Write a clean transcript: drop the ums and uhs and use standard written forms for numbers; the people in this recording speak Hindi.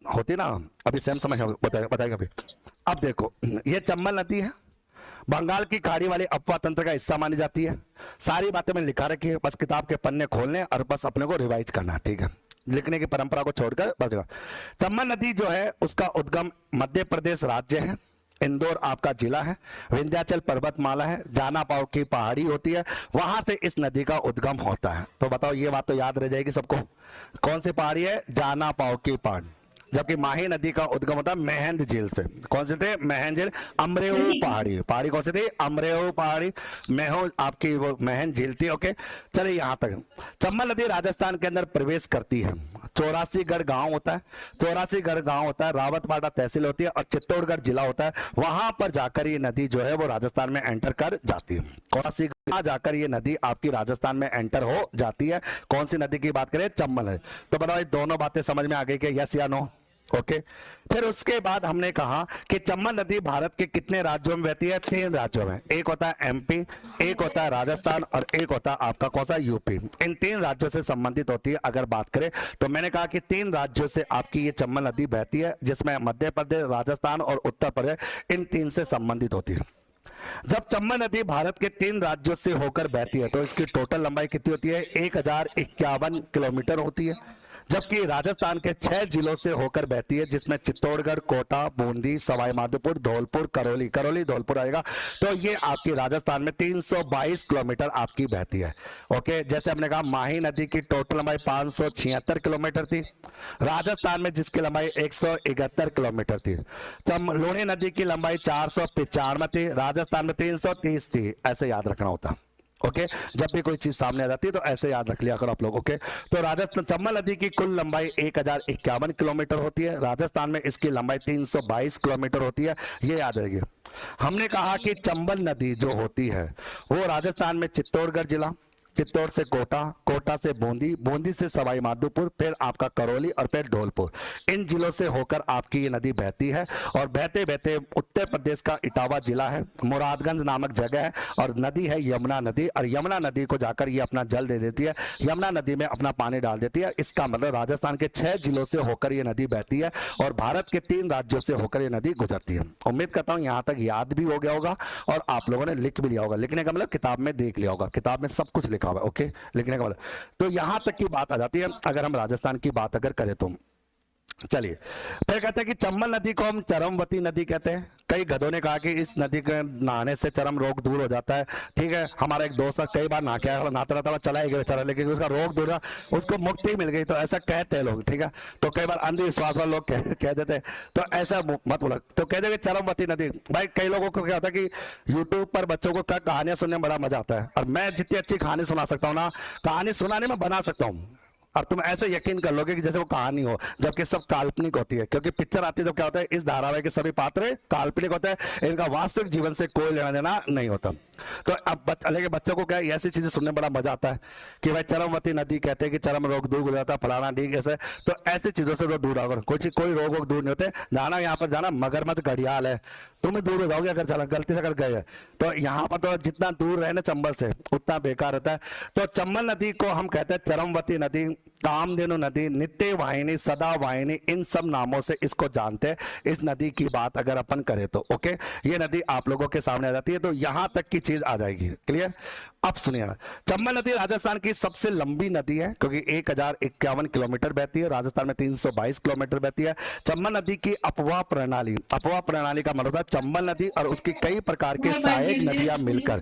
होती ना, अभी सेम समझ बताएगा अभी। अब देखो, ये चंबल नदी है, बंगाल की खाड़ी वाली अफवाह तंत्र का हिस्सा मानी जाती है। सारी बातें मैंने लिखा रखी है, बस किताब के पन्ने खोलने और बस अपने को रिवाइज करना, ठीक है, लिखने की परंपरा को छोड़कर बस। चंबल नदी जो है उसका उद्गम मध्य प्रदेश राज्य है, इंदौर आपका जिला है, विंध्याचल पर्वतमाला है, जाना पाव की पहाड़ी होती है, वहां से इस नदी का उद्गम होता है। तो बताओ, ये बात तो याद रह जाएगी सबको, कौन सी पहाड़ी है? जाना पाव की पहाड़ी। जबकि माही नदी का उद्गम होता है महंद झील से। कौन से थे? महंद झील। अमरेऊ पहाड़ी, पहाड़ी कौन सी थी? अमरेऊ पहाड़ी। मेहो आपकी वो महंद झील थी। ओके, चलिए यहां तक। चंबल नदी राजस्थान के अंदर प्रवेश करती है। 84गढ़ गांव होता है, 84गढ़ गांव होता है, रावतबाड़ा तहसील होती है और चित्तौड़गढ़ जिला होता है। वहां पर जाकर ये नदी जो है वो राजस्थान में एंटर कर जाती है। 84 जाकर ये नदी आपकी राजस्थान में एंटर हो जाती है। कौन सी नदी की बात करें? चंबल है। तो बताओ, ये दोनों बातें समझ में आ गई कि यस या नो? ओके। फिर उसके बाद हमने कहा कि चंबल नदी भारत के कितने राज्यों में बहती है? 3 राज्यों में। एक होता है एमपी, एक होता है राजस्थान और एक होता है आपका कौन सा? यूपी। इन 3 राज्यों से संबंधित होती है अगर बात करें तो। मैंने कहा कि 3 राज्यों से आपकी ये चंबल नदी बहती है, जिसमें मध्य प्रदेश, राजस्थान और उत्तर प्रदेश, इन 3 से संबंधित होती है। जब चंबल नदी भारत के 3 राज्यों से होकर बहती है तो इसकी टोटल लंबाई कितनी होती है? 1051 किलोमीटर होती है। जबकि राजस्थान के 6 जिलों से होकर बहती है, जिसमें चित्तौड़गढ़, कोटा, बूंदी, सवाई माधोपुर, धौलपुर, करौली, करौली धौलपुर आएगा। तो ये आपकी राजस्थान में 322 किलोमीटर आपकी बहती है। ओके, जैसे हमने कहा माही नदी की टोटल लंबाई 576 किलोमीटर थी, राजस्थान में जिसकी लंबाई 171 किलोमीटर थी। लूणी नदी की लंबाई 495 थी, राजस्थान में 330 थी। ऐसे याद रखना होता। ओके, जब भी कोई चीज सामने आ जाती है तो ऐसे याद रख लिया करो आप लोग। ओके, तो राजस्थान चंबल नदी की कुल लंबाई 1051 किलोमीटर होती है, राजस्थान में इसकी लंबाई 322 किलोमीटर होती है। ये याद रहेगी। हमने कहा कि चंबल नदी जो होती है वो राजस्थान में चित्तौड़गढ़ जिला, चित्तौड़ से कोटा, कोटा से बूंदी, बूंदी से सवाई माधोपुर, फिर आपका करौली और फिर धौलपुर, इन जिलों से होकर आपकी ये नदी बहती है। और बहते बहते उत्तर प्रदेश का इटावा जिला है, मुरादगंज नामक जगह है, और नदी है यमुना नदी, और यमुना नदी को जाकर ये अपना जल दे देती है, यमुना नदी में अपना पानी डाल देती है। इसका मतलब राजस्थान के 6 जिलों से होकर ये नदी बहती है और भारत के 3 राज्यों से होकर ये नदी गुजरती है। उम्मीद करता हूं यहां तक याद भी हो गया होगा और आप लोगों ने लिख भी लिया होगा। लिखने का मतलब किताब में देख लिया होगा, किताब में सब कुछ लिखा हुआ है। ओके, लिखने का मतलब। तो यहां तक की बात आ जाती है अगर हम राजस्थान की बात अगर करें तो। चलिए, फिर कहते हैं कि चंबल नदी को हम चरमवती नदी कहते हैं। कई गधों ने कहा कि इस नदी के नहाने से चरम रोग दूर हो जाता है। ठीक है, हमारा एक दोस्त कई बार नहा के नहाता रहता, चला ही गया बेचारा, लेकिन उसका रोग दूर, उसको मुक्ति मिल गई। तो ऐसा कहते हैं लोग। ठीक है, तो कई बार अंधविश्वास वाले लोग कह देते हैं, तो ऐसा मत बोला। तो कह देंगे चरमवती नदी। भाई कई लोगों को क्या होता है कि यूट्यूब पर बच्चों को क्या कहानियां सुनने में बड़ा मजा आता है, और मैं जितनी अच्छी कहानी सुना सकता हूँ ना, कहानी सुनाने में बना सकता हूँ, और तुम ऐसे यकीन कर लोगे कि जैसे वो कहानी हो, जबकि सब काल्पनिक होती है। क्योंकि पिक्चर आती है तो क्या होता है, इस धारावाहिक के सभी पात्र काल्पनिक होते हैं, इनका वास्तविक जीवन से कोई लेना देना नहीं होता। तो अब लेकिन बच्चों को क्या है, ऐसी चीजें सुनने में बड़ा मजा आता है कि भाई चरमवती नदी कहते हैं कि चरम रोग दूर हो जाता है, फलाना ठीक ऐसे। तो ऐसी चीजों से तो दूर रहो। कोई रोग वोग दूर नहीं होते। जाना यहाँ पर जाना मगरमच्छ घड़ियाल है, तुम्हें दूर हो जाओगे अगर चला गलती से अगर गए। तो यहाँ पर तो जितना दूर रहे ना चंबल से उतना बेकार रहता है। तो चंबल नदी को हम कहते हैं चरमवती नदी, कामधेनु नदी, नित्य वाहिनी, सदा वाहिनी, इन सब नामों से इसको जानते हैं। इस नदी की बात अगर अपन करें तो ओके, ये नदी आप लोगों के सामने आ जाती है। तो यहां तक की चीज आ जाएगी। क्लियर? अब सुनिए, चंबल नदी राजस्थान की सबसे लंबी नदी है क्योंकि 1051 किलोमीटर बहती है, राजस्थान में 322 किलोमीटर बहती है। चंबल नदी की अपवाह प्रणाली, अपवाह प्रणाली का मतलब चंबल नदी और उसकी कई प्रकार की सहायक नदियां मिलकर